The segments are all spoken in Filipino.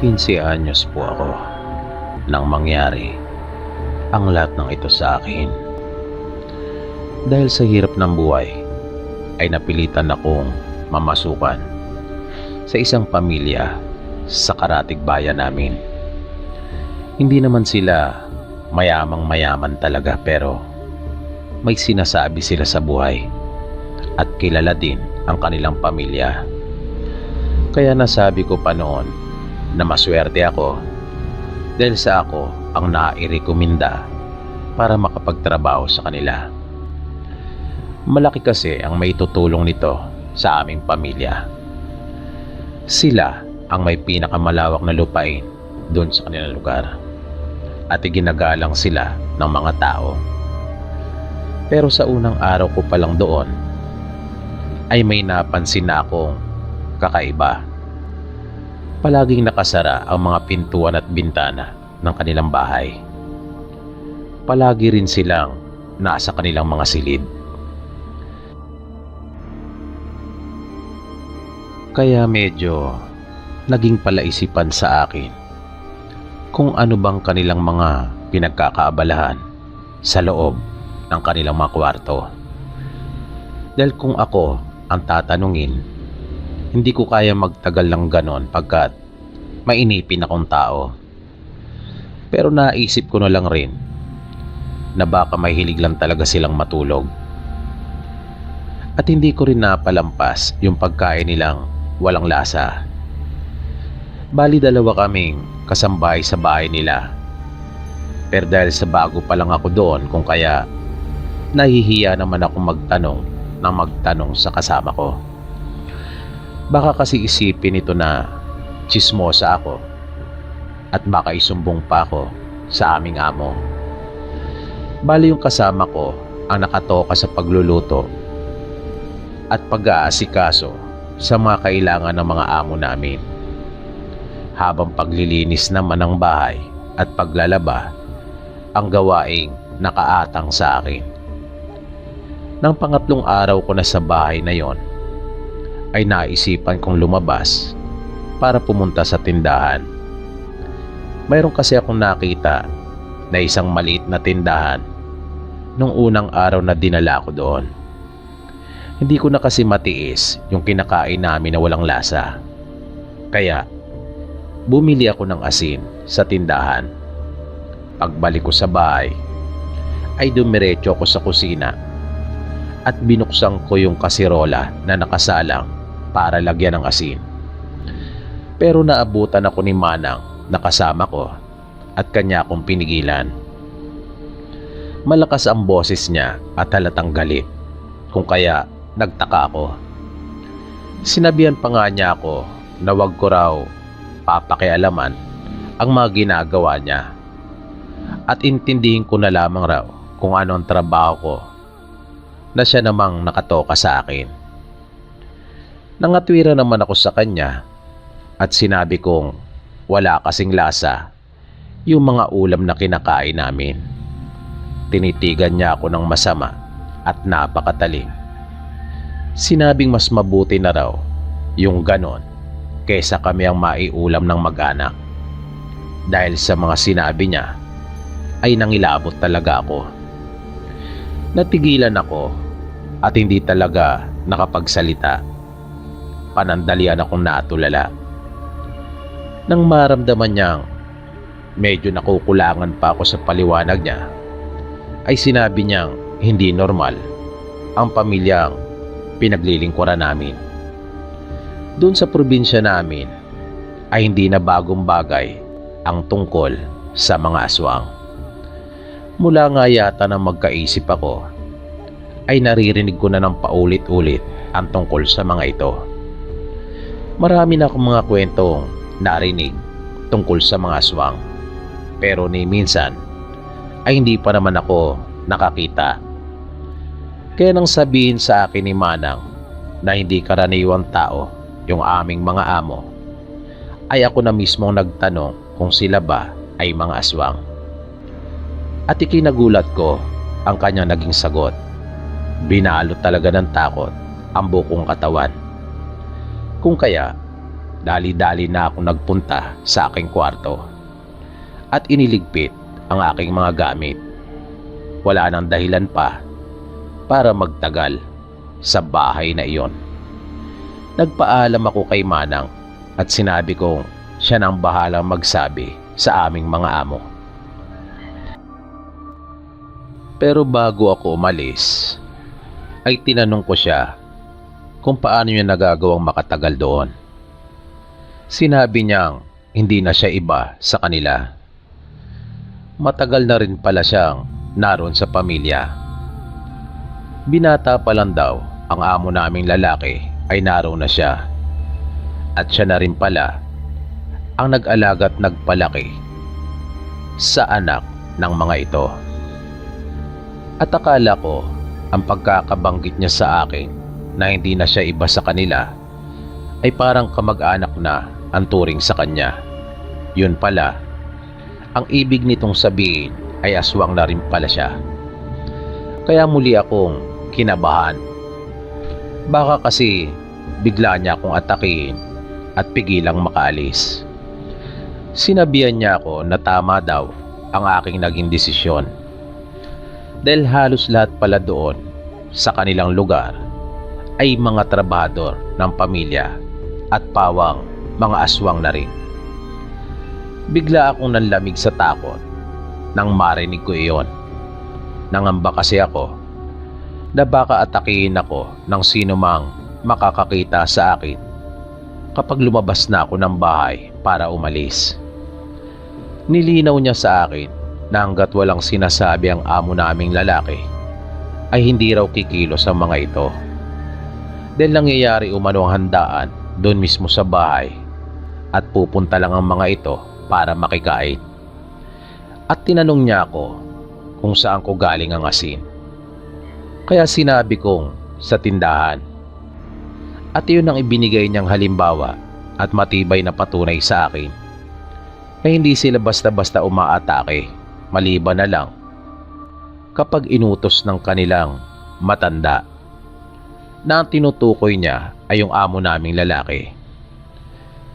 15 anyos po ako nang mangyari ang lahat ng ito sa akin. Dahil sa hirap ng buhay ay napilitan akong mamasukan sa isang pamilya sa karatig bayan namin. Hindi naman sila mayamang mayaman talaga, pero may sinasabi sila sa buhay at kilala din ang kanilang pamilya. Kaya nasabi ko pa noon na maswerte ako dahil sa ako ang nairekomenda para makapagtrabaho sa kanila. Malaki kasi ang may tutulong nito sa aming pamilya. Sila ang may pinakamalawak na lupain doon sa kanilang lugar at iginagalang sila ng mga tao. Pero sa unang araw ko pa lang doon ay may napansin na akong kakaiba. Palaging nakasara ang mga pintuan at bintana ng kanilang bahay. Palagi rin silang nasa kanilang mga silid. Kaya medyo naging palaisipan sa akin kung ano bang kanilang mga pinagkakaabalahan sa loob ng kanilang mga kwarto. Dahil kung ako ang tatanungin, hindi ko kaya magtagal lang ganon pagkat mainipin akong tao. Pero naisip ko na lang rin na baka mahilig lang talaga silang matulog. At hindi ko rin napalampas yung pagkain nilang walang lasa. Bali dalawa kaming kasambahay sa bahay nila. Pero dahil sa bago pa lang ako doon, kung kaya nahihiya naman ako magtanong sa kasama ko. Baka kasi isipin ito na tsismosa ako at baka isumbong pa ako sa aming amo. Bali yung kasama ko ang nakatoka sa pagluluto at pag-aasikaso sa mga kailangan ng mga amo namin, habang paglilinis naman ng bahay at paglalaba ang gawaing nakaatang sa akin. Nang pangatlong araw ko na sa bahay na yon, ay naisipan kong lumabas para pumunta sa tindahan. Mayroon kasi akong nakita na isang maliit na tindahan nung unang araw na dinala ko doon. Hindi ko na kasi matiis yung kinakain namin na walang lasa. Kaya bumili ako ng asin sa tindahan. Pagbalik ko sa bahay ay dumiretso ako sa kusina at binuksan ko yung kasirola na nakasalang para lagyan ng asin. Pero naabutan ako ni Manang na kasama ko at kanya akong pinigilan. Malakas ang boses niya at halatang galit, kung kaya nagtaka ako. Sinabihan pa nga niya ako na wag ko raw papakialaman ang mga ginagawa niya at intindihin ko na lamang raw kung ano ang trabaho ko, na siya namang nakatoka sa akin. Nangatwira naman ako sa kanya at sinabi kong wala kasing lasa yung mga ulam na kinakain namin. Tinitigan niya ako ng masama at napakatalim. Sinabing mas mabuti na raw yung ganon kaysa kami ang maiulam ng mag-anak. Dahil sa mga sinabi niya ay nangilabot talaga ako. Natigilan ako at hindi talaga nakapagsalita. Panandalian akong natulala. Nang maramdaman niyang medyo nakukulangan pa ako sa paliwanag niya, ay sinabi niyang hindi normal ang pamilyang pinaglilingkuran namin. Doon sa probinsya namin ay hindi na bagong bagay ang tungkol sa mga aswang. Mula nga yata nang magkaisip ako ay naririnig ko na ng paulit-ulit ang tungkol sa mga ito. Marami na akong mga kwentong narinig tungkol sa mga aswang, pero ni minsan ay hindi pa naman ako nakakita. Kaya nang sabihin sa akin ni Manang na hindi karaniwang tao yung aming mga amo, ay ako na mismong nagtanong kung sila ba ay mga aswang. At ikinagulat ko ang kanyang naging sagot. Binalot talaga ng takot ang bukong katawan. Kung kaya dali-dali na akong nagpunta sa aking kwarto at iniligpit ang aking mga gamit. Wala nang dahilan pa para magtagal sa bahay na iyon. Nagpaalam ako kay Manang at sinabi kong siya nang bahalang magsabi sa aming mga amo. Pero bago ako umalis, ay tinanong ko siya kung paano niya nagagawang makatagal doon. Sinabi niyang hindi na siya iba sa kanila. Matagal na rin pala siyang naroon sa pamilya. Binata pa lang daw ang amo naming lalaki ay naroon na siya. At siya na rin pala ang nag-alaga at nagpalaki sa anak ng mga ito. At akala ko ang pagkakabanggit niya sa akin na hindi na siya iba sa kanila ay parang kamag-anak na ang turing sa kanya. Yun pala, ang ibig nitong sabihin ay aswang na rin pala siya. Kaya muli akong kinabahan. Baka kasi bigla niya akong atakihin at pigilang makaalis. Sinabihan niya ako na tama daw ang aking naging desisyon. Dahil halos lahat pala doon sa kanilang lugar ay mga trabahador ng pamilya at pawang mga aswang na rin. Bigla akong nanlamig sa takot nang marinig ko iyon. Nangamba kasi ako na baka atakihin ako ng sino mang makakakita sa akin kapag lumabas na ako ng bahay para umalis. Nilinaw niya sa akin na hanggat walang sinasabi ang amo naming lalaki ay hindi raw kikilos ang mga ito. Dahil nangyayari umano ang handaan doon mismo sa bahay at pupunta lang ang mga ito para makikain. At tinanong niya ako kung saan ko galing ang asin. Kaya sinabi kong sa tindahan. At iyon ang ibinigay niyang halimbawa at matibay na patunay sa akin na hindi sila basta-basta umaatake, maliban na lang kapag inutos ng kanilang matanda na ang tinutukoy niya ay yung amo naming lalaki.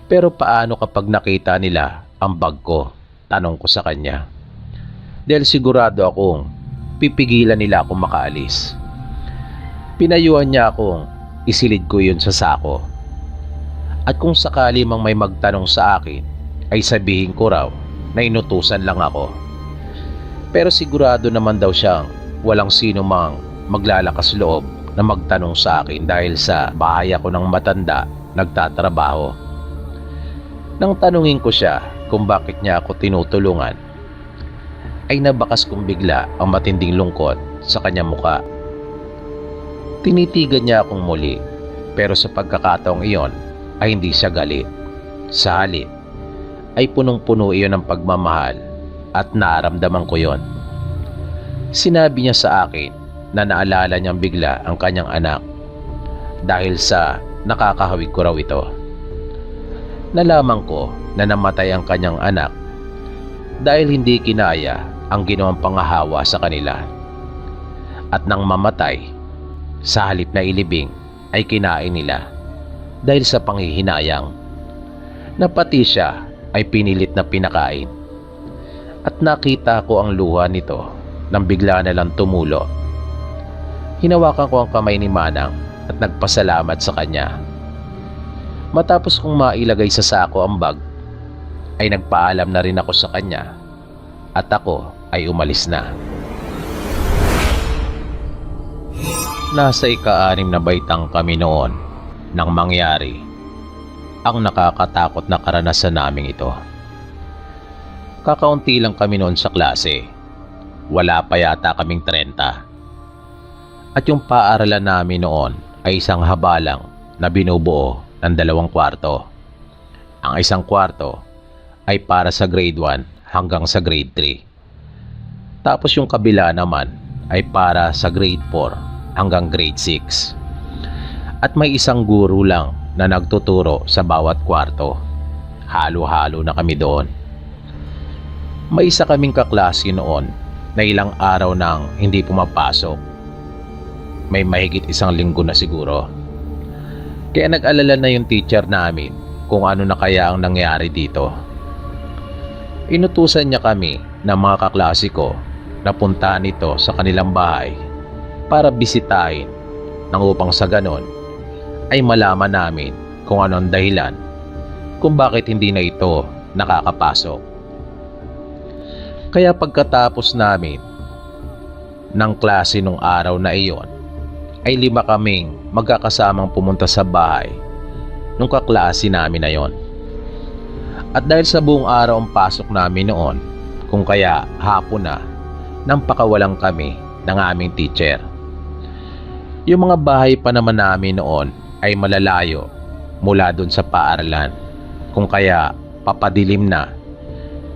Pero paano kapag nakita nila ang bag ko? Tanong ko sa kanya. Dahil sigurado akong pipigilan nila akong makaalis. Pinayuhan niya akong isilid ko yun sa sako. At kung sakali mang may magtanong sa akin, ay sabihin ko raw na inutusan lang ako. Pero sigurado naman daw siyang walang sino mang maglalakas loob na magtanong sa akin dahil sa bahay ako ng matanda nagtatrabaho. Nang tanungin ko siya kung bakit niya ako tinutulungan, ay nabakas kong bigla ang matinding lungkot sa kanyang muka. Tinitigan niya akong muli, pero sa pagkakataong iyon ay hindi siya galit. Sa halip ay punong-puno iyon ng pagmamahal at naaramdaman ko yon. Sinabi niya sa akin na naalala niyang bigla ang kanyang anak dahil sa nakakahawig ko raw ito. Nalaman ko na namatay ang kanyang anak dahil hindi kinaya ang ginawang pangahawa sa kanila. At nang mamatay, sa halip na ilibing ay kinain nila dahil sa panghihinayang na pati siya ay pinilit na pinakain. At nakita ko ang luha nito nang bigla na lang tumulo. Hinawakan ko ang kamay ni Manang at nagpasalamat sa kanya. Matapos kong mailagay sa sako ang bag, ay nagpaalam na rin ako sa kanya at ako ay umalis na. Nasa ika-6 na baitang kami noon nang mangyari ang nakakatakot na karanasan naming ito. Kakaunti lang kami noon sa klase. Wala pa yata kaming 30. At yung paaralan namin noon ay isang habalang na binubuo ng 2 kwarto. Ang isang kwarto ay para sa grade 1 hanggang sa grade 3. Tapos yung kabila naman ay para sa grade 4 hanggang grade 6. At may isang guro lang na nagtuturo sa bawat kwarto. Halo-halo na kami doon. May isa kaming kaklase noon na ilang araw nang hindi pumapasok. May mahigit 1 linggo na siguro. Kaya nag-alala na yung teacher namin kung ano na kaya ang nangyari dito. Inutusan niya kami ng mga kaklase ko na puntahan ito sa kanilang bahay para bisitahin nang upang sa ganon ay malaman namin kung ano ang dahilan kung bakit hindi na ito nakakapasok. Kaya pagkatapos namin ng klase nung araw na iyon ay 5 kaming magkakasamang pumunta sa bahay nung kaklase namin na yon. At dahil sa buong araw ang pasok namin noon, kung kaya hapon na nang pakawalan kami ng aming teacher. Yung mga bahay pa naman namin noon ay malalayo mula dun sa paaralan, kung kaya papadilim na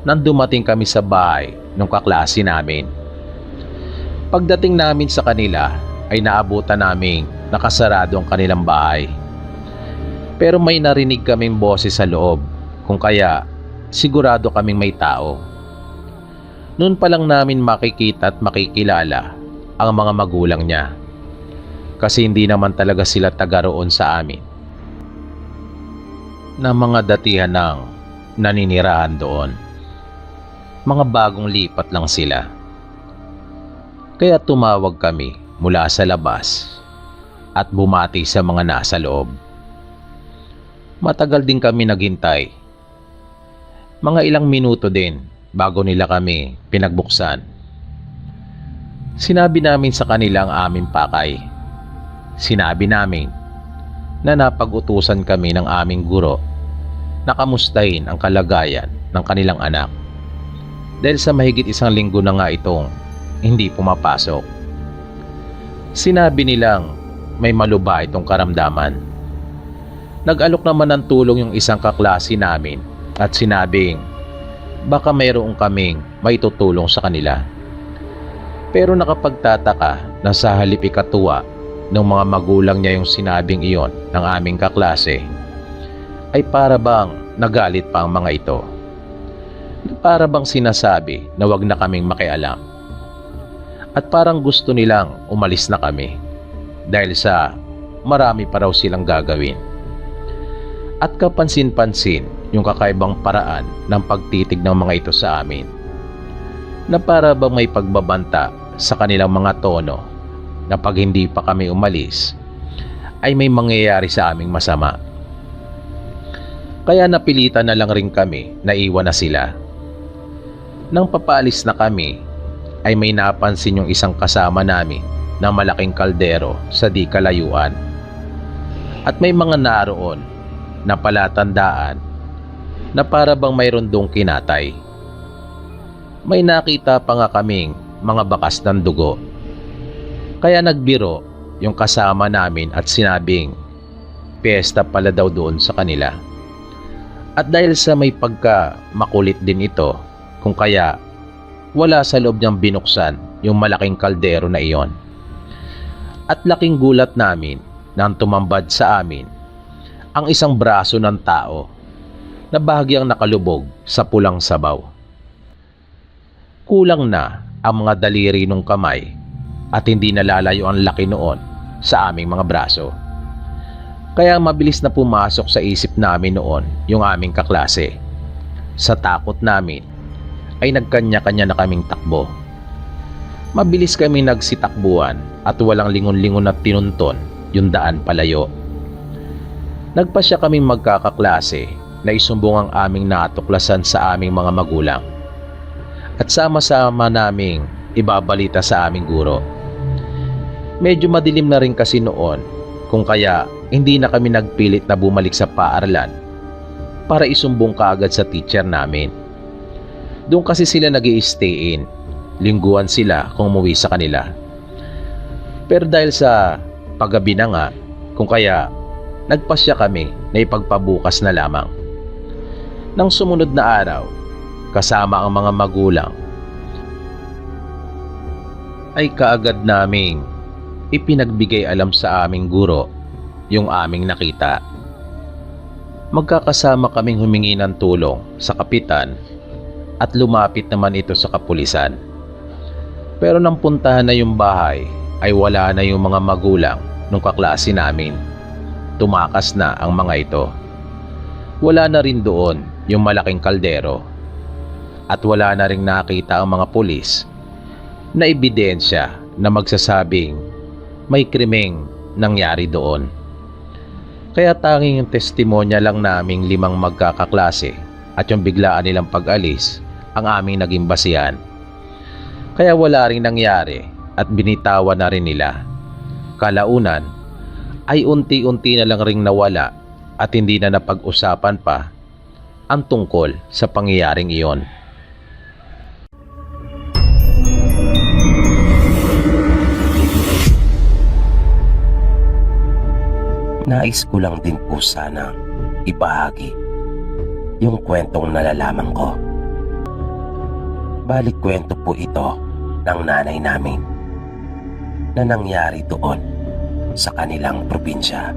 nang dumating kami sa bahay ng kaklase namin. Pagdating namin sa kanila ay naabutan naming nakasarado ang kanilang bahay. Pero may narinig kaming boses sa loob, kung kaya sigurado kaming may tao. Noon pa lang namin makikita at makikilala ang mga magulang niya, kasi hindi naman talaga sila taga roon sa amin, na mga datihan ng naninirahan doon. Mga bagong lipat lang sila. Kaya tumawag kami mula sa labas at bumati sa mga nasa loob. Matagal din kami naghintay. Mga ilang minuto din bago nila kami pinagbuksan. Sinabi namin sa kanila ang aming pakay. Sinabi namin na napag-utusan kami ng aming guro na kamustahin ang kalagayan ng kanilang anak, dahil sa mahigit 1 linggo na nga itong hindi pumapasok. Sinabi nilang may maluba itong karamdaman. Nag-alok naman ng tulong yung isang kaklase namin at sinabing baka mayroong kaming maitutulong sa kanila. Pero nakapagtataka na sa halip ikatuwa ng mga magulang niya yung sinabing iyon ng aming kaklase, ay para bang nagalit pa ang mga ito. Para bang sinasabi na wag na kaming makialam. At parang gusto nilang umalis na kami dahil sa marami pa raw silang gagawin. At kapansin-pansin yung kakaibang paraan ng pagtitig ng mga ito sa amin, na para bang may pagbabanta sa kanilang mga tono na pag hindi pa kami umalis ay may mangyayari sa aming masama. Kaya napilitan na lang rin kami na iwan na sila. Nang papaalis na kami ay may napansin yung isang kasama namin na malaking kaldero sa di kalayuan. At may mga naroon na palatandaan na para bang mayroon dong kinatay. May nakita pa nga kaming mga bakas ng dugo. Kaya nagbiro yung kasama namin at sinabing piyesta pala daw doon sa kanila. At dahil sa may pagka makulit din ito, kung kaya wala sa loob niyang binuksan yung malaking kaldero na iyon. At laking gulat namin nang tumambad sa amin ang isang braso ng tao na bahagyang nakalubog sa pulang sabaw. Kulang na ang mga daliri ng kamay at hindi nalalayo ang laki noon sa aming mga braso. Kaya mabilis na pumasok sa isip namin noon yung aming kaklase. Sa takot namin ay nagkanya-kanya na kaming takbo. Mabilis kami nagsitakbuhan at walang lingon-lingon na tinunton yung daan palayo. Nagpasya kaming magkakaklase na isumbong ang aming natuklasan sa aming mga magulang at sama-sama naming ibabalita sa aming guro. Medyo madilim na rin kasi noon, kung kaya hindi na kami nagpilit na bumalik sa paaralan para isumbong kaagad sa teacher namin. Doon kasi sila nag-i-stay in, lingguhan sila kung umuwi sa kanila. Pero dahil sa paggabi na nga, kung kaya nagpasya kami na ipagpabukas na lamang. Nang sumunod na araw, kasama ang mga magulang, ay kaagad naming ipinagbigay alam sa aming guro yung aming nakita. Magkakasama kaming humingi ng tulong sa kapitan at lumapit naman ito sa kapulisan. Pero nang puntahan na yung bahay ay wala na yung mga magulang ng kaklase namin. Tumakas na ang mga ito. Wala na rin doon yung malaking kaldero at wala na ring nakita ang mga pulis na ebidensya na magsasabing may krimeng nangyari doon. Kaya tanging yung testimonya lang naming 5 magkakaklase at yung biglaan nilang pag-alis ang aming naging basihan. Kaya wala ring nangyari at binitawan na rin nila. Kalaunan ay unti-unti na lang ring nawala at hindi na napag-usapan pa ang tungkol sa pangyayaring iyon. Nais ko lang din po sana ibahagi yung kwentong nalalaman ko. Balik kwento po ito ng nanay namin na nangyari doon sa kanilang probinsya.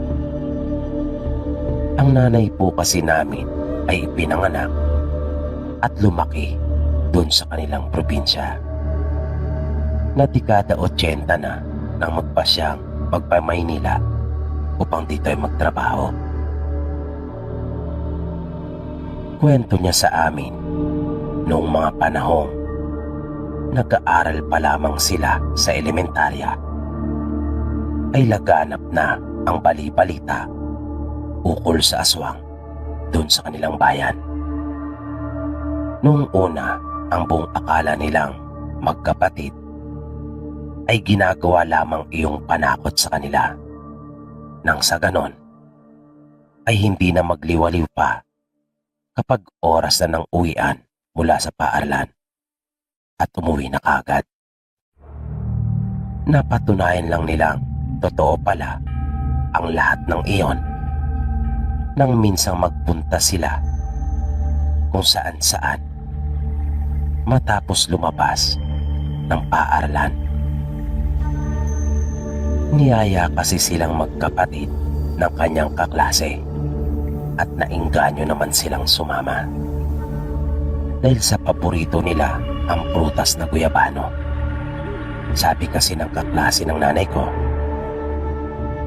Ang nanay po kasi namin ay ipinanganak at lumaki doon sa kanilang probinsya. Na dekada 80 na nang magpasyang magpa-Maynila upang dito ay magtrabaho. Kwento niya sa amin noong mga panahong nag-aaral pa lamang sila sa elementarya ay laganap na ang bali-balita ukol sa aswang doon sa kanilang bayan. Noong una, ang buong akala nilang magkapatid ay ginagawa lamang iyong panakot sa kanila. Nang sa ganon, ay hindi na magliwaliw pa kapag oras na ng uwian mula sa paaralan at umuwi na kagad. Napatunayan lang nilang totoo pala ang lahat ng iyon nang minsang magpunta sila kung saan-saan matapos lumabas ng paaralan. Niyaya kasi silang magkapatid ng kanyang kaklase at nainganyo naman silang sumama dahil sa paborito nila ang prutas na guyabano. Sabi kasi ng kaklase ng nanay ko,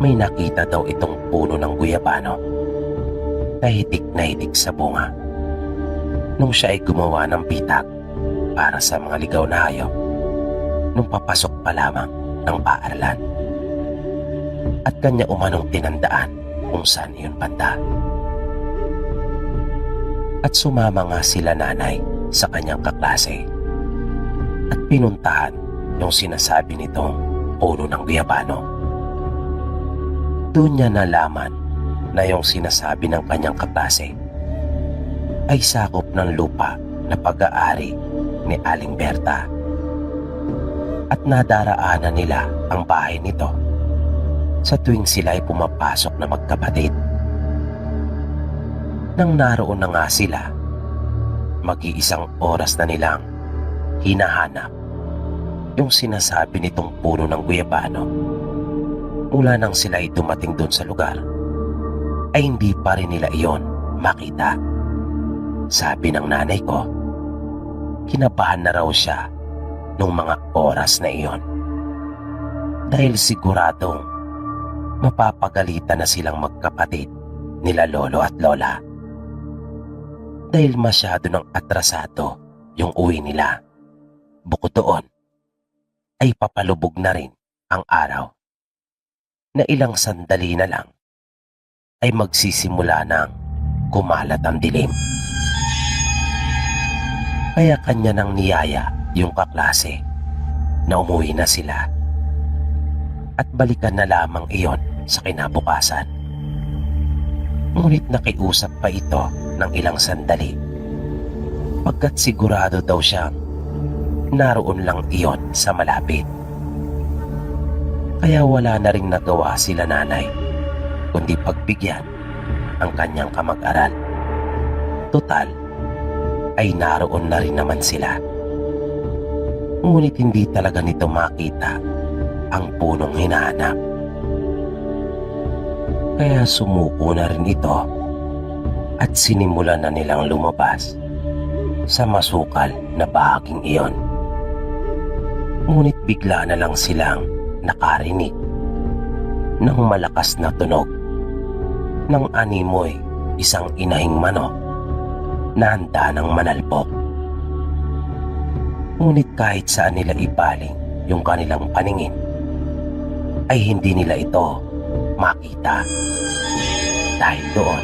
may nakita daw itong puno ng guyabano na hitik sa bunga nung siya ay gumawa ng pitak para sa mga ligaw na hayop nung papasok pa lamang ng paaralan. At kanya umanong tinandaan kung saan iyon banda. At sumama nga sila nanay sa kanyang kaklase at pinuntahan yung sinasabi nitong puno ng guyabano. Doon niya nalaman na yung sinasabi ng kanyang kaklase ay sakop ng lupa na pag-aari ni Aling Berta at nadaraanan nila ang bahay nito sa tuwing sila ay pumapasok na magkapatid. Nang naroon na nga sila, mag-iisang oras na nilang hinahanap yung sinasabi nitong puno ng guyabano. Mula nang sila ay dumating doon sa lugar, ay hindi pa rin nila iyon makita. Sabi ng nanay ko, kinabahan na raw siya nung mga oras na iyon dahil siguradong mapapagalitan na silang magkapatid nila lolo at lola dahil masyado ng atrasado yung uwi nila. Bukod doon ay papalubog na rin ang araw na ilang sandali na lang ay magsisimula ng kumalat ang dilim. Kaya kanya nang niyaya yung kaklase na umuwi na sila at balikan na lamang iyon sa kinabukasan. Ngunit nakiusap pa ito ng ilang sandali pagkat sigurado daw siyang naroon lang iyon sa malapit. Kaya wala na ring nagawa sila nanay kundi pagbigyan ang kanyang kamag-aral. Total ay naroon na rin naman sila. Ngunit hindi talaga nito makita ang punong hinahanap. Kaya sumuko na rin ito at sinimulan na nilang lumabas sa masukal na bahaging iyon. Ngunit bigla na lang silang nakarinig ng malakas na tunog ng animoy isang inahing manok na handa ng manalpok. Ngunit kahit saan nila ibaling yung kanilang paningin, ay hindi nila ito makita. Dahil doon,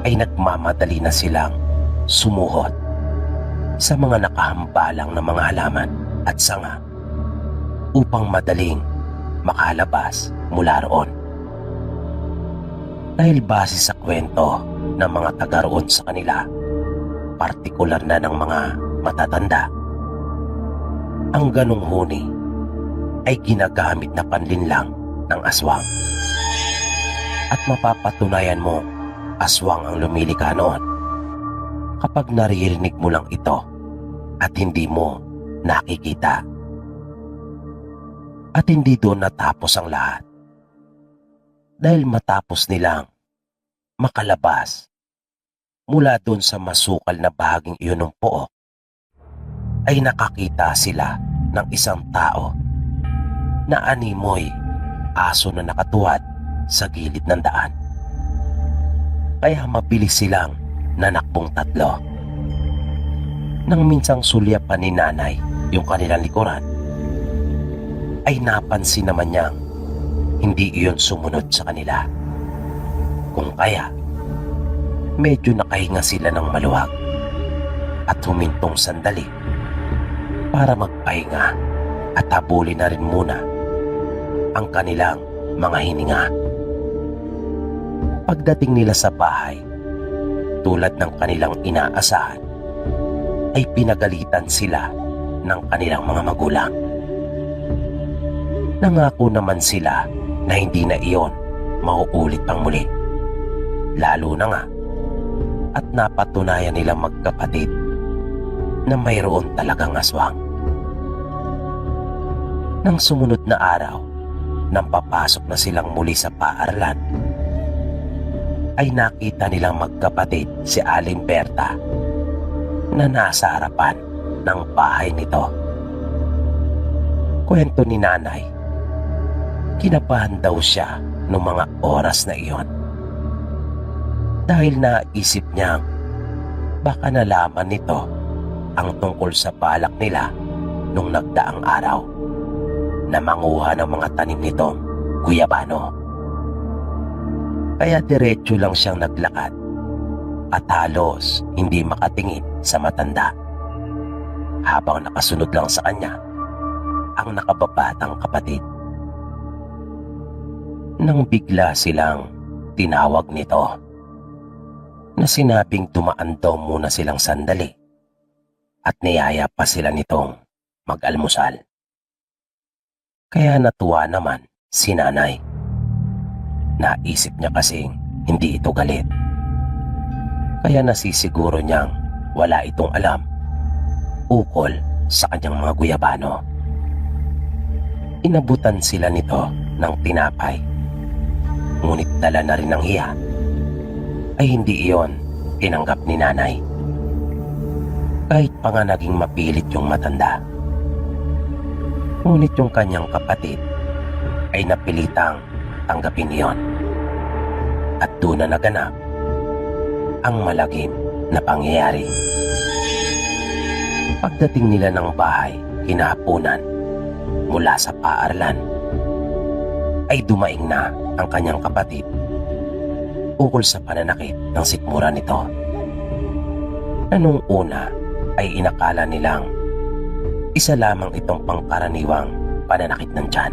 ay nagmamadali na silang sumuhot sa mga nakahambalang na mga halaman at sanga upang madaling makalabas mula roon. Dahil base sa kwento ng mga taga roon sa kanila, partikular na ng mga matatanda, ang ganong huni ay ginagamit na panlinlang ng aswang. At mapapatunayan mo aswang ang lumilika noon kapag naririnig mo lang ito at hindi mo nakikita. At hindi doon natapos ang lahat. Dahil matapos nilang makalabas mula doon sa masukal na bahaging iyon ng pook, ay nakakita sila ng isang tao na animoy aso na nakatuwad sa gilid ng daan. Kaya mabilis silang nanakbong tatlo. Nang minsang sulyapan ni nanay yung kanilang likuran, ay napansin naman niyang hindi iyon sumunod sa kanila. Kung kaya, medyo nakahinga sila ng maluwag at humintong sandali para magpahinga at habulin na rin muna ang kanilang mga hininga. Pagdating nila sa bahay, tulad ng kanilang inaasahan, ay pinagalitan sila ng kanilang mga magulang. Nangako naman sila na hindi na iyon mauulit pang muli. Lalo na nga at napatunayan nilang magkapatid na mayroon talagang aswang. Nang sumunod na araw, nang papasok na silang muli sa paaralan, ay nakita nilang magkapatid si Aling Berta na nasa harapan ng bahay nito. Kwento ni nanay, kinabahan daw siya noong mga oras na iyon dahil naisip niyang baka nalaman nito ang tungkol sa balak nila nung nagdaang araw na manguha ng mga tanim nitong guyabano. Kaya diretso lang siyang naglakad at halos hindi makatingin sa matanda, habang nakasunod lang sa kanya ang nakababatang kapatid. Nang bigla silang tinawag nito na sinabing dumaan daw muna silang sandali at niyaya pa sila nitong mag-almusal. Kaya natuwa naman si nanay. Naisip niya kasing hindi ito galit. Kaya nasisiguro niyang wala itong alam ukol sa kanyang mga guyabano. Inabutan sila nito ng tinapay. Ngunit dala na rin ng hiya, ay hindi iyon tinanggap ni nanay. Kahit pa nga naging mapilit yung matanda. Ngunit yung kanyang kapatid ay napilitang tanggapin iyon. At doon na naganap ang malagim na pangyayari. Pagdating nila ng bahay hinahapunan mula sa paaralan, ay dumaing na ang kanyang kapatid ukol sa pananakit ng sikmura nito, na nung una ay inakala nilang isa lamang itong pangkaraniwang pananakit ng tiyan.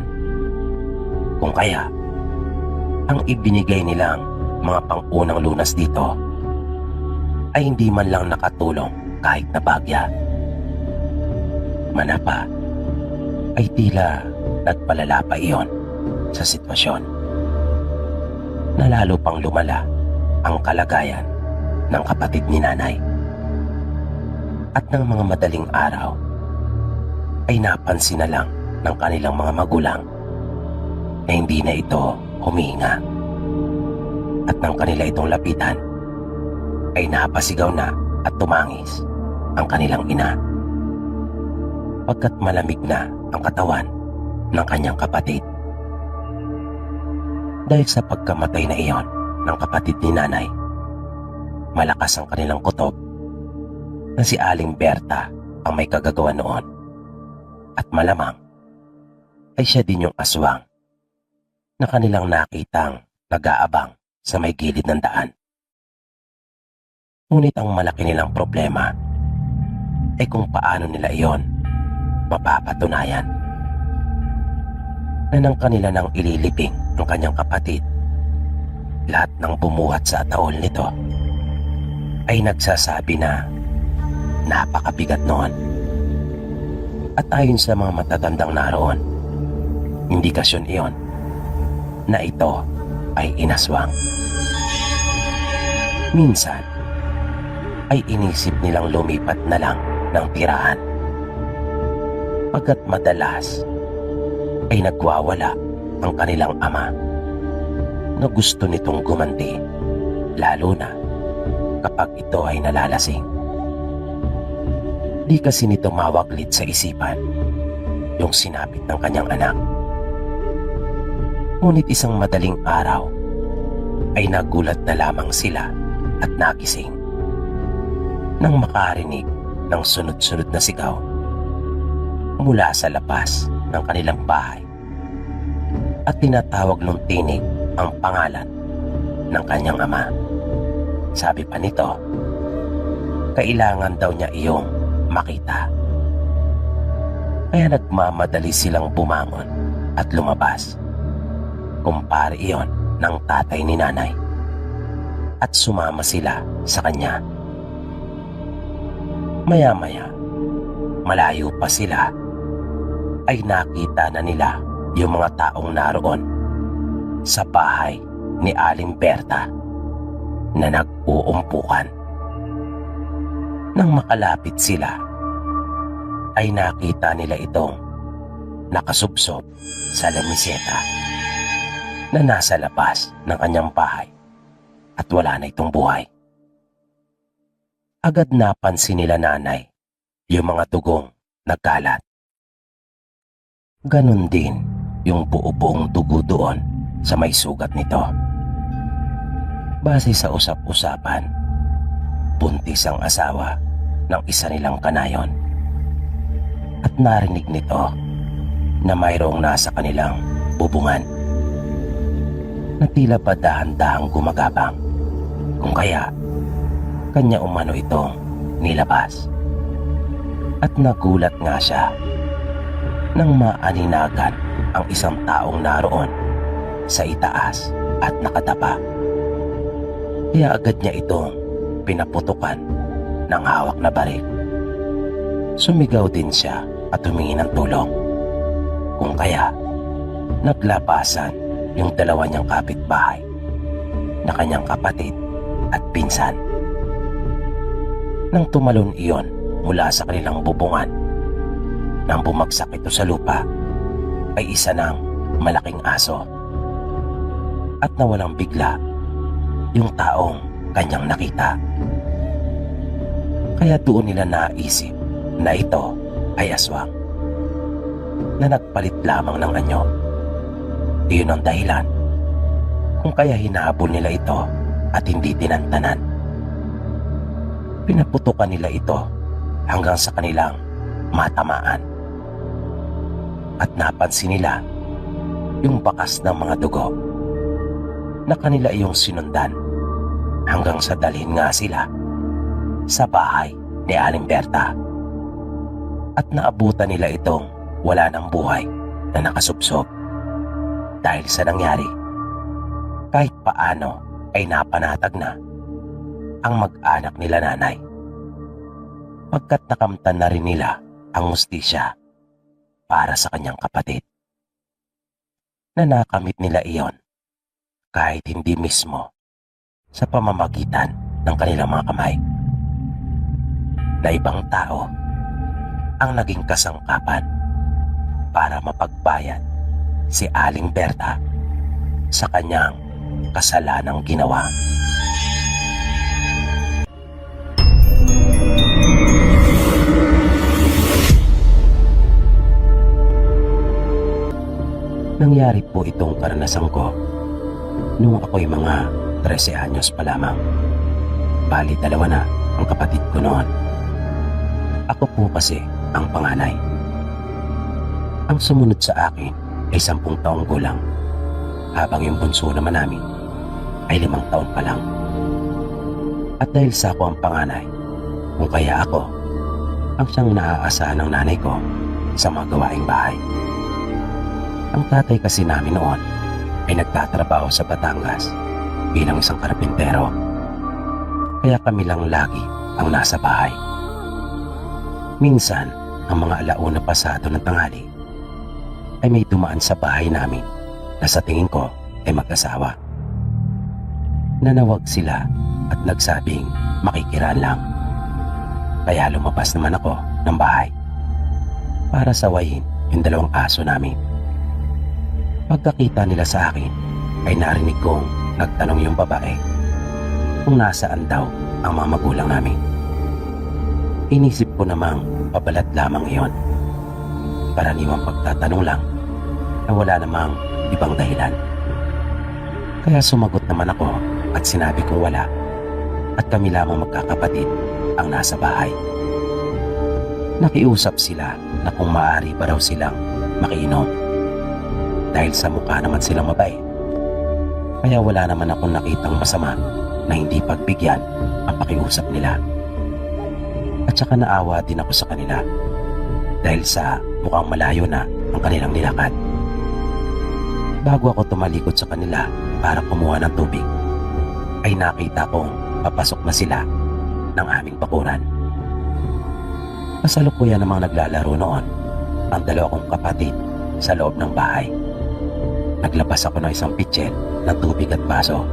Kung kaya, ang ibinigay nilang mga pangunang lunas dito ay hindi man lang nakatulong kahit na bagya. Manapa ay tila nagpalala pa iyon sa sitwasyon, na lalo pang lumala ang kalagayan ng kapatid ni nanay. At ng mga madaling araw ay napansin na lang ng kanilang mga magulang na hindi na ito humihinga. At nang kanila itong lapitan ay napasigaw na at tumangis ang kanilang ina, pagkat malamig na ang katawan ng kanyang kapatid. Dahil sa pagkamatay na iyon ng kapatid ni nanay, malakas ang kanilang kutob na si Aling Berta ang may kagagawa noon. At malamang ay siya din yung aswang na kanilang nakitang nag-aabang sa may gilid ng daan. Ngunit ang malaki nilang problema ay kung paano nila iyon mapapatunayan na nang kanila nang ililibing ang kanyang kapatid, lahat ng bumuhat sa ataol nito ay nagsasabi na napakabigat noon. At ayon sa mga matatandang naroon, indikasyon iyon na ito ay inaswang. Minsan ay inisip nilang lumipat na lang ng tirahan, pagkat madalas ay nagwawala ang kanilang ama na gusto nitong gumanti, lalo na kapag ito ay nalalasing. Di kasi nito mawaglit sa isipan yung sinapit ng kanyang anak. Ngunit isang madaling araw ay nagulat na lamang sila at nagising nang makarinig ng sunod-sunod na sigaw mula sa labas ng kanilang bahay, at tinatawag ng tinig ang pangalan ng kanyang ama. Sabi pa nito, kailangan daw niya iyong makita. Kaya nagmamadali silang bumangon at lumabas. Kumpare iyon ng tatay ni nanay, at sumama sila sa kanya. Maya-maya, malayo pa sila, ay nakita na nila yung mga taong naroon sa bahay ni Aling Berta na nag-uumpukan. Nang makalapit sila, ay nakita nila itong nakasubsob sa lamiseta na nasa labas ng kanyang bahay at wala na itong buhay. Agad napansin nila nanay yung mga dugong nagkalat. Ganon din yung buo-buong dugo doon sa may sugat nito. Base sa usap-usapan, buntis ang asawa ng isa nilang kanayon. At narinig nito na mayroong nasa kanilang bubungan na tila pa dahan-dahang gumagapang, kung kaya kanya umano itong nilabas. At nagulat nga siya nang maaninagan ang isang taong naroon sa itaas at nakatapa. Kaya agad niya itong pinaputukan ng hawak na baril. Sumigaw din siya at humingi ng tulong, kung kaya naglabasan yung dalawa niyang kapitbahay na kanyang kapatid at pinsan. Nang tumalon iyon mula sa kanilang bubungan, nang bumagsak ito sa lupa, ay isa ng malaking aso, at nawalang bigla yung taong kanyang nakita. Kaya doon nila naisip na ito ay aswang na nagpalit lamang ng anyo. Iyon ang dahilan kung kaya hinahabol nila ito at hindi tinantanan. Pinaputukan nila ito hanggang sa kanilang matamaan. At napansin nila yung bakas ng mga dugo na kanila iyong sinundan hanggang sa dalhin nga sila sa bahay ni Aling Berta. At naabutan nila itong wala ng buhay na nakasubsob. Dahil sa nangyari, kahit paano ay napanatag na ang mag-anak nila nanay, pagkat nakamtan na rin nila ang hustisya para sa kanyang kapatid. Na nakamit nila iyon kahit hindi mismo sa pamamagitan ng kanilang mga kamay. Na ibang tao ang naging kasangkapan para mapagbayad si Aling Berta sa kanyang kasalanang ginawa. Nangyari po itong karanasan ko noong ako'y mga 13 anyos pa lamang. Bali, dalawa na ang kapatid ko noon. Ako po kasi ang panganay. Ang sumunod sa akin ay 10 taong gulang, habang yung bunso naman namin ay 5 taon pa lang. At dahil sa ako ang panganay, kung kaya ako ang siyang naaasahan ng nanay ko sa mga gawaing bahay. Ang tatay kasi namin noon ay nagtatrabaho sa Batangas bilang isang karpintero. Kaya kami lang lagi ang nasa bahay. Minsan, ang mga alauna pasado ng tanghali ay may dumaan sa bahay namin na sa tingin ko ay mag-asawa. Nanawag sila at nagsabing makikiraan lang. Kaya lumabas naman ako ng bahay para sawayin yung 2 aso namin. Pagkakita nila sa akin ay narinig kong nagtanong yung babae kung nasaan daw ang mga magulang namin. Inisip ko namang pabalat lamang iyon. Karaniwang pagtatanong lang na wala namang ibang dahilan. Kaya sumagot naman ako at sinabi kong wala at kami lamang magkakapatid ang nasa bahay. Nakiusap sila na kung maaari pa raw silang makiinom dahil sa mukha naman silang mabait. Kaya wala naman akong nakitang masama na hindi pagbigyan ang pakiusap nila. At saka naawa din ako sa kanila dahil sa mukhang malayo na ang kanilang nilakad. Bago ako tumalikod sa kanila para kumuha ng tubig, ay nakita kong papasok na sila ng aming bakuran. Kasalukuyan namang naglalaro noon ang 2 kong kapatid sa loob ng bahay. Naglabas ako ng isang pitsil ng tubig at baso.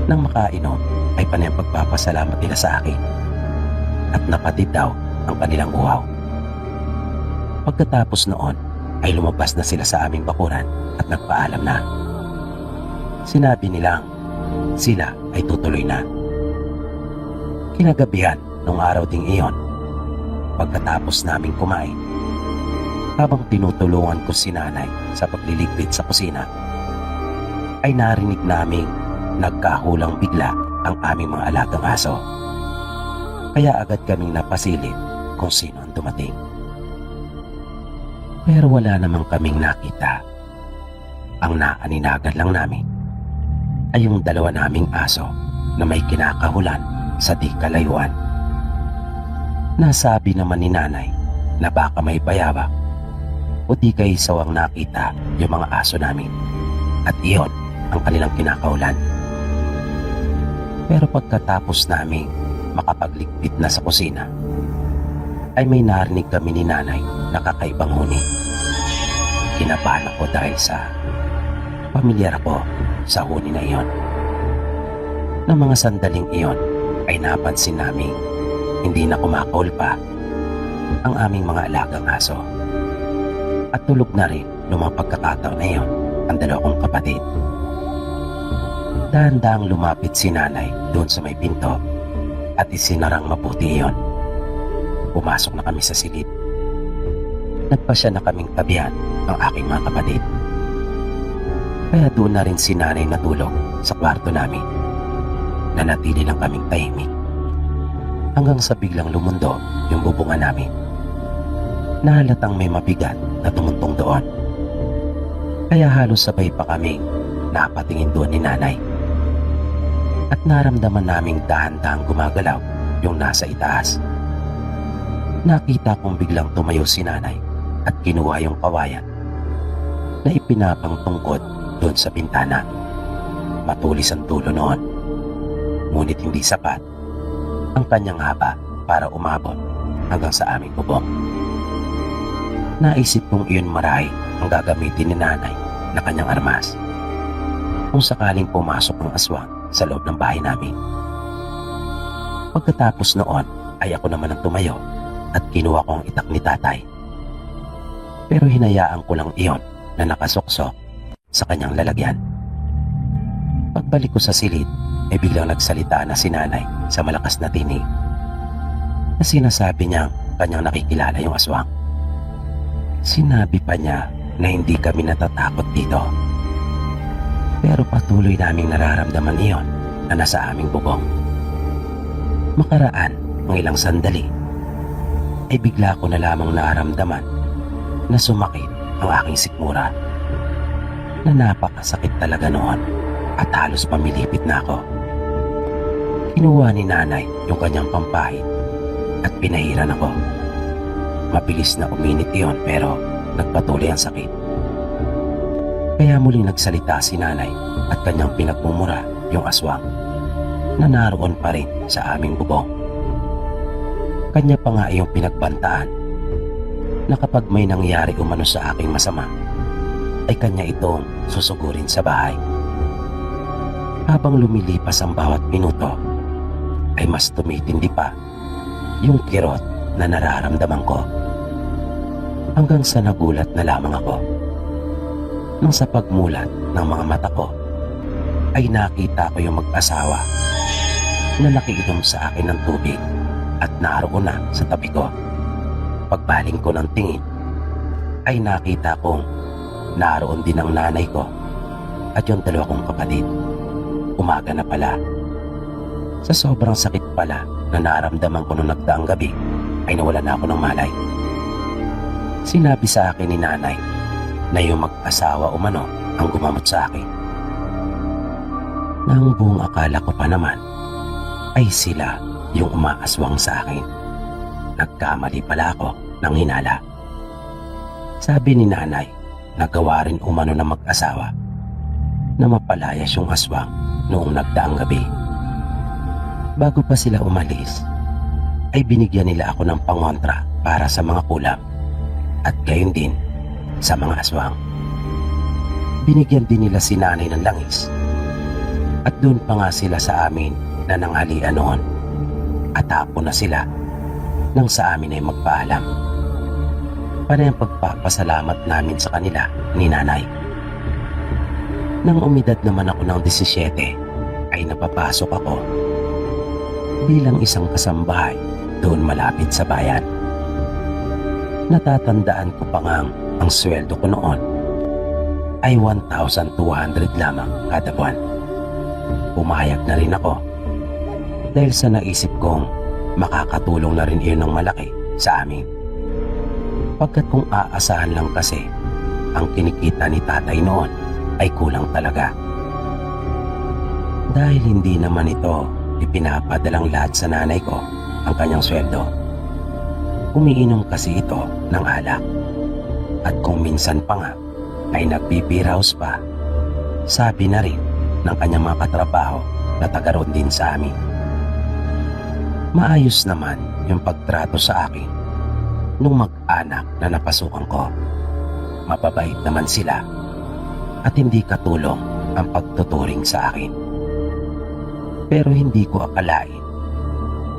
Nang makainom ay panay ang pagpapasalamat nila sa akin at napatid daw ang kanilang uhaw. Pagkatapos noon ay lumabas na sila sa aming bakuran at nagpaalam na. Sinabi nilang sila ay tutuloy na. Kinagabihan nung araw ding iyon, pagkatapos naming kumain, habang tinutulungan ko si nanay sa pagliligpit sa kusina, ay narinig naming nagkahulang bigla ang aming mga alagang aso. Kaya agad kaming napasilip kung sino ang dumating. Pero wala namang kaming nakita. Ang naaninagan lang namin ay yung 2 naming aso na may kinakahulan sa di kalayuan. Nasabi naman ni nanay na baka may bayabak o di kay sawang nakita yung mga aso namin at iyon ang kanilang kinakahulan. Pero pagkatapos naming makapagligpit na sa kusina, ay may narinig kami ni nanay na kakaibang huni. Kinabahan ako dahil sa pamilyar ako sa huni na iyon. Nang mga sandaling iyon ay napansin namin hindi na kumakahol pa ang aming mga alagang aso. At tulog na rin noong mga pagkakataon na iyon ang 2 kong kapatid. Dahan-dahang lumapit si nanay doon sa may pinto at isinarang mabuti iyon. Pumasok na kami sa silid. Nagpasya na kaming tabihan ang aking mga kapatid. Kaya doon na rin si nanay natulog sa kwarto namin. Nanatili lang kaming tahimik hanggang sa biglang lumundo yung bubungan namin. Nahalatang may mabigat na tumuntong doon. Kaya halos sabay pa kaming napatingin doon ni nanay. At naramdaman naming dahan-dahang gumagalaw yung nasa itaas. Nakita kong biglang tumayo si nanay at kinuha yung kawayan na ipinapang tungkod doon sa bintana. Matulis ang dulo noon, ngunit hindi sapat ang kanyang haba para umabot hanggang sa aming bubong. Naisip kong iyon marahil ang gagamitin ni nanay na kanyang armas kung sakaling pumasok ang aswang sa loob ng bahay namin. Pagkatapos noon ay ako naman ang tumayo at kinuha ko ang itak ni tatay. Pero hinayaan ko lang iyon na nakasuksok sa kanyang lalagyan. Pagbalik ko sa silid ay biglang nagsalita na si nanay sa malakas na tinig na sinasabi niyang kanyang nakikilala yung aswang. Sinabi pa niya na hindi kami natatakot dito. Pero patuloy naming nararamdaman iyon na nasa aming bubong. Makaraan ng ilang sandali, ay bigla ko na lamang naramdaman na sumakit ang aking sikmura. Na napakasakit talaga noon at halos pamilipit na ako. Kinuha ni nanay yung kanyang pampahid at pinahiran ako. Mabilis na uminit iyon pero nagpatuloy ang sakit. Kaya muling nagsalita si nanay at kanyang pinagmumura yung aswang na naroon pa rin sa aming bubong. Kanya pa nga yung pinagbantaan na kapag may nangyari umano sa aking masama, ay kanya itong susugurin sa bahay. Habang lumilipas ang bawat minuto, ay mas tumitindi pa yung kirot na nararamdaman ko. Hanggang sa nagulat na lamang ako. Nang sa pagmulat ng mga mata ko, ay nakita ko yung mag-asawa na nakiinom sa akin ng tubig at naroon na sa tabi ko. Pagbaling ko ng tingin, ay nakita kong naroon din ang nanay ko at yung dalawa kong kapatid. Umaga na pala. Sa sobrang sakit pala na naramdaman ko nung nagdaang gabi, ay nawala na ako ng malay. Sinabi sa akin ni nanay na yung mag-asawa umano ang gumamot sa akin. Nang buong akala ko pa naman ay sila yung umaaswang sa akin. Nagkamali pala ako ng hinala. Sabi ni nanay, nagawa rin umano ng mag-asawa na mapalayas yung aswang noong nagdaang gabi. Bago pa sila umalis, ay binigyan nila ako ng pangontra para sa mga kulam at gayon din sa mga aswang. Binigyan din nila si nanay ng langis at doon pa nga sila sa amin na nanghalian noon at hapon na sila nang sa amin ay magpaalam. Para yung pagpapasalamat namin sa kanila ni nanay. Nang umidad naman ako ng 17 ay napapasok ako bilang isang kasambahay doon malapit sa bayan. Natatandaan ko pa ngang ang sweldo ko noon ay 1,200 lamang kada buwan. Pumayag na rin ako dahil sa naisip kong makakatulong na rin iyon ng malaki sa amin. Pagkat kung aasahan lang kasi ang kinikita ni tatay noon ay kulang talaga. Dahil hindi naman ito ipinapadalang lahat sa nanay ko ang kanyang sweldo. Umiinom kasi ito ng alak. At kung minsan pa nga ay nagpipiraos pa, sabi na rin ng kanyang mga katrabaho na taga roon din sa amin. Maayos naman yung pagtrato sa akin nung mag-anak na napasukan ko. Mababait naman sila at hindi katulong ang pagtuturing sa akin. Pero hindi ko akalain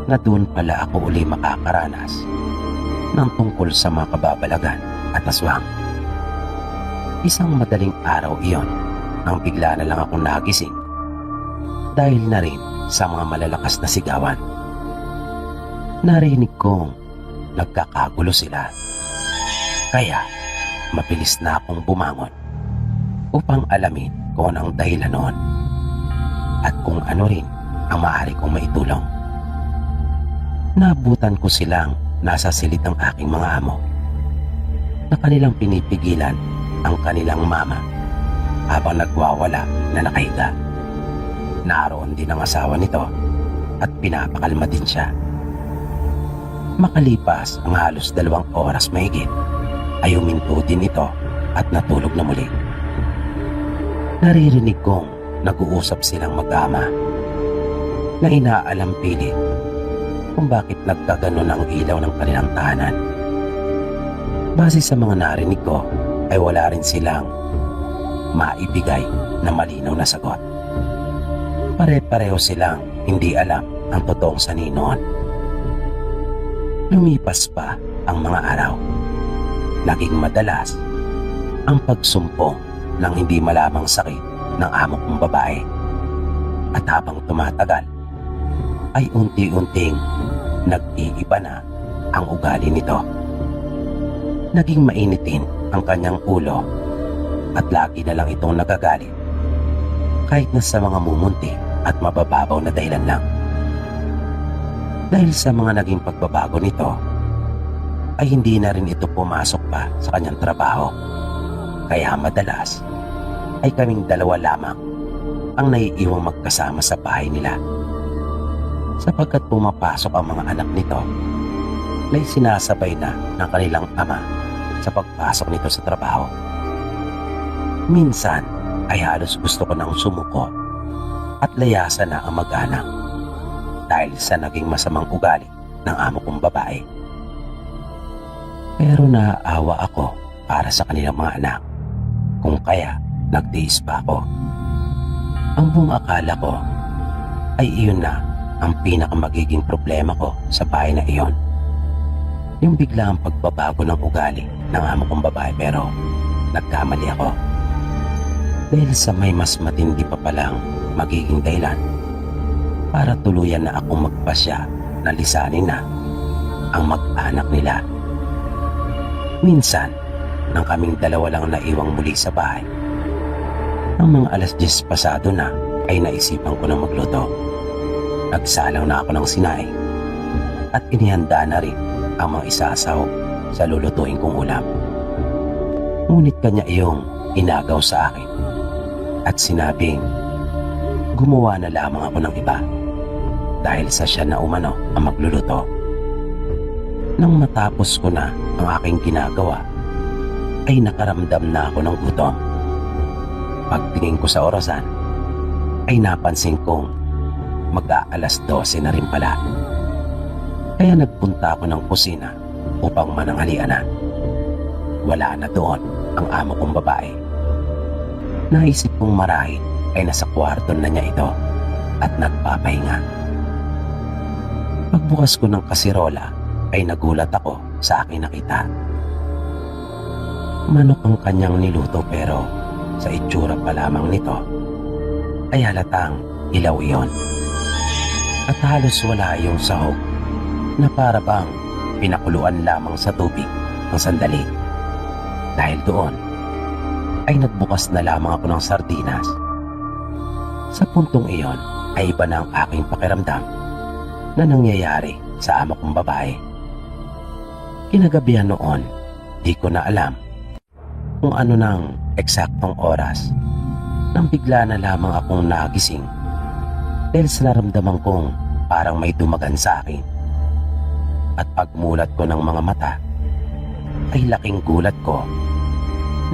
na doon pala ako uli makakaranas ng tungkol sa mga kababalagan at aswang. Isang madaling araw iyon nang bigla na lang akong nagising dahil na rin sa mga malalakas na sigawan. Narinig kong nagkakagulo sila. Kaya mabilis na akong bumangon upang alamin kung ano ang dahilan noon at kung ano rin ang maaari kong maitulong. Naabutan ko silang nasa silid ng aking mga amo na kanilang pinipigilan ang kanilang mama habang nagwawala na nakahiga. Naroon din ang asawa nito at pinapakalma din siya. Makalipas ang halos 2 oras mahigit ay huminto din ito at natulog na muli. Naririnig kong nag-uusap silang mag-ama na inaalam pilit kung bakit nagkaganon ang ilaw ng kanilang tahanan. Base sa mga narinig ko ay wala rin silang maibigay na malinaw na sagot. Pare-pareho silang hindi alam ang totoong sanhi noon. Lumipas pa ang mga araw. Naging madalas ang pagsumpong ng hindi malamang sakit ng amo kong babae. At habang tumatagal, ay unti-unting nag-iiba na ang ugali nito. Naging mainitin ang kanyang ulo at lagi na lang itong nagagalit kahit na sa mga mumunti at mabababaw na dahilan lang. Dahil sa mga naging pagbabago nito, ay hindi na rin ito pumasok pa sa kanyang trabaho. Kaya madalas ay kaming dalawa lamang ang naiiwang magkasama sa bahay nila. Sapagkat pumapasok ang mga anak nito, may sinasabay na ng kanilang ama sa pagpasok nito sa trabaho. Minsan ay halos gusto ko nang sumuko at layasan na ang mag-anak dahil sa naging masamang ugali ng amo kong babae. Pero naaawa ako para sa kanilang mga anak, kung kaya nagtiis pa ako. Ang buong akala ko ay iyon na ang pinakamagiging problema ko sa bahay na iyon. Yung biglang pagbabago ng ugali ng amo kong babae, pero nagkamali ako. Dahil sa may mas matindi pa palang magiging dahilan para tuluyan na akong magpasya na lisanin na ang mag-anak nila. Minsan, nang kaming dalawa lang naiwang muli sa bahay, ng mga 10:00 pasado na ay naisipan ko na magluto. Nagsalang na ako ng sinaing at inihanda na rin ang mga isasahog sa lulutuin kong ulam. Ngunit kanya iyong inagaw sa akin at sinabing gumawa na lamang ako ng iba dahil sa siya na umano ang magluluto. Nang matapos ko na ang aking ginagawa, ay nakaramdam na ako ng gutom. Pagtingin ko sa orasan, ay napansin kong mag-aalas 12 na rin pala. Kaya nagpunta ako ng kusina upang mananghalian na. Wala na doon ang amo kong babae. Naisip kong marahil ay nasa kwarto na niya ito at nagpapahinga. Pagbukas ko ng kasirola ay nagulat ako sa aking nakita. Manok ang kanyang niluto, pero sa itsura pa lamang nito ay halatang ilaw iyon. At halos wala yung sahog na para bang pinakuluan lamang sa tubig ng sandali. Dahil doon ay nagbukas na lamang ako ng sardinas. Sa puntong iyon ay iba na ang aking pakiramdam na nangyayari sa amo kong babae. Kinagabihan noon, di ko na alam kung ano ng eksaktong oras nang bigla na lamang akong nagising dahil sa naramdaman kong parang may dumagan sa akin. At pagmulat ko ng mga mata ay laking gulat ko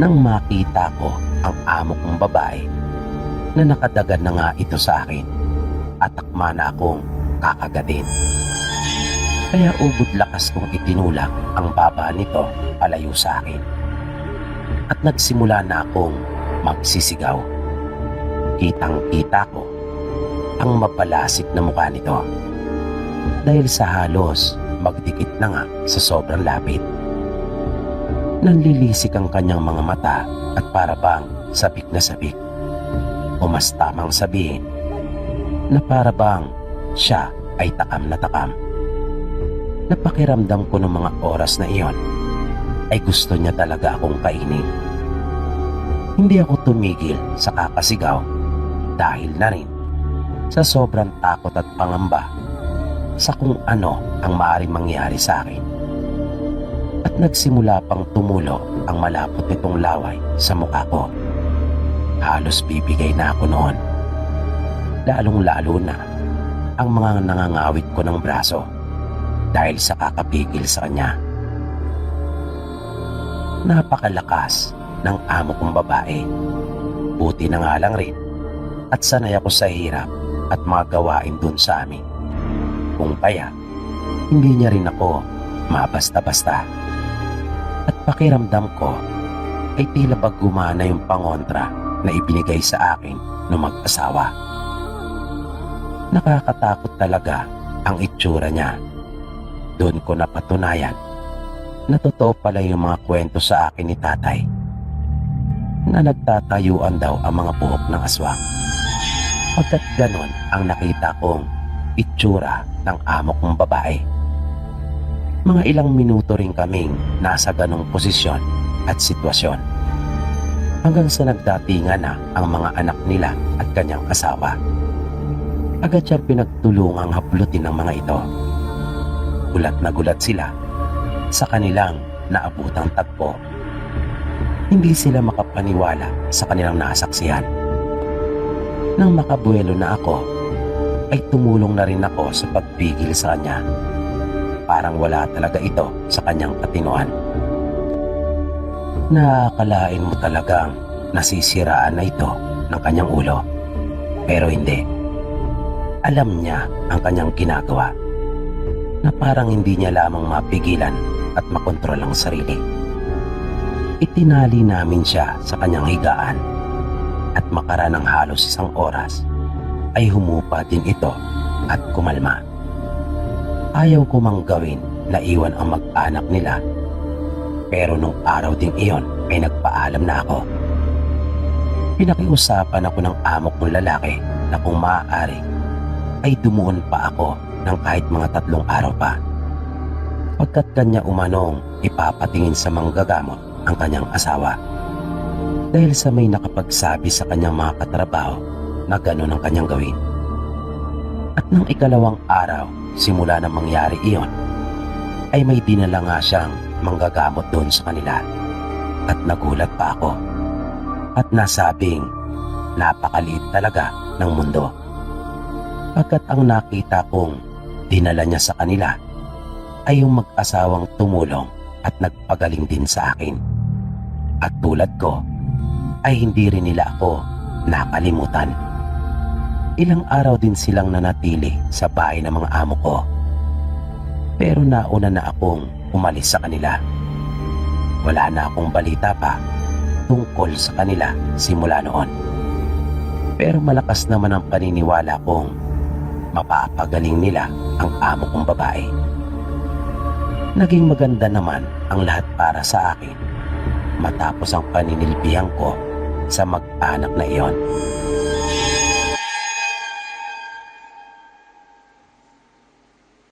nang makita ko ang amo kong babae na nakadagad na nga ito sa akin at akma na akong kakagatin. Kaya ubod lakas kong itinulak ang baba nito palayo sa akin at nagsimula na akong magsisigaw. Kitang-kita ko ang mapalasik na mukha nito dahil sa halos magdikit na nga sa sobrang lapit. Nanlilisik ang kanyang mga mata at para bang sabik na sabik, o mas tamang sabihin na para bang siya ay takam na takam. Napakiramdam ko ng mga oras na iyon ay gusto niya talaga akong kainin. Hindi ako tumigil sa kakasigaw dahil na rin sa sobrang takot at pangamba sa kung ano ang maaaring mangyari sa akin. At nagsimula pang tumulo ang malapot nitong laway sa mukha ko. Halos bibigay na ako noon. Lalong-lalo na ang mga nangangawit ko ng braso dahil sa kakapigil sa kanya. Napakalakas ng amo kong babae. Buti na nga lang rin at sanay ako sa hirap at mga gawain dun sa amin. Kung kaya, hindi niya rin ako mabasta-basta. At pakiramdam ko ay tila ba gumana yung pangontra na ibinigay sa akin ng mag-asawa. Nakakatakot talaga ang itsura niya. Doon ko napatunayan na totoo pala yung mga kwento sa akin ni tatay na nagtatayuan daw ang mga buhok ng aswang. Pagkat ganon ang nakita kong itsura ng amo kong babae. Mga ilang minuto rin kaming nasa ganong posisyon at sitwasyon hanggang sa nagdatingan na ang mga anak nila at kanyang asawa. Agad siyang pinagtulungang haplutin ng mga ito gulat na gulat sila sa kanilang naabutang tagpo. Hindi sila makapaniwala sa kanilang nasaksihan. Nang makabuelo na ako, ay tumulong na rin ako sa pagpigil sa kanya. Parang wala talaga ito sa kanyang katinoan. Nakakalain mo talagang nasisiraan na ito ng kanyang ulo. Pero hindi. Alam niya ang kanyang ginagawa, na parang hindi niya lamang mapigilan at makontrol ang sarili. Itinali namin siya sa kanyang higaan at makaraan ng halos 1 oras ay humupa din ito at kumalma. Ayaw ko mang gawin na iwan ang mag-anak nila, pero nung araw ding iyon ay nagpaalam na ako. Pinakiusapan ako ng amo kong lalaki na kung maaari ay dumuon pa ako ng kahit mga 3 araw pa. Pagkat kanya umanong ipapatingin sa manggagamot ang kanyang asawa. Dahil sa may nakapagsabi sa kanyang mga katrabaho na gano'n ang kanyang gawin. At nang 2nd araw simula na mangyari iyon, ay may dinala nga siyang manggagamot doon sa kanila. At nagulat pa ako. At nasabing napakaliit talaga ng mundo. Pagkat ang nakita kong dinala niya sa kanila ay yung mag-asawang tumulong at nagpagaling din sa akin. At tulad ko, ay hindi rin nila ako nakalimutan. Ilang araw din silang nanatili sa bahay ng mga amo ko. Pero nauna na akong umalis sa kanila. Wala na akong balita pa tungkol sa kanila simula noon. Pero malakas naman ang paniniwala kong mapapagaling nila ang amo kong babae. Naging maganda naman ang lahat para sa akin matapos ang paninilbihan ko sa mag-anak na iyon.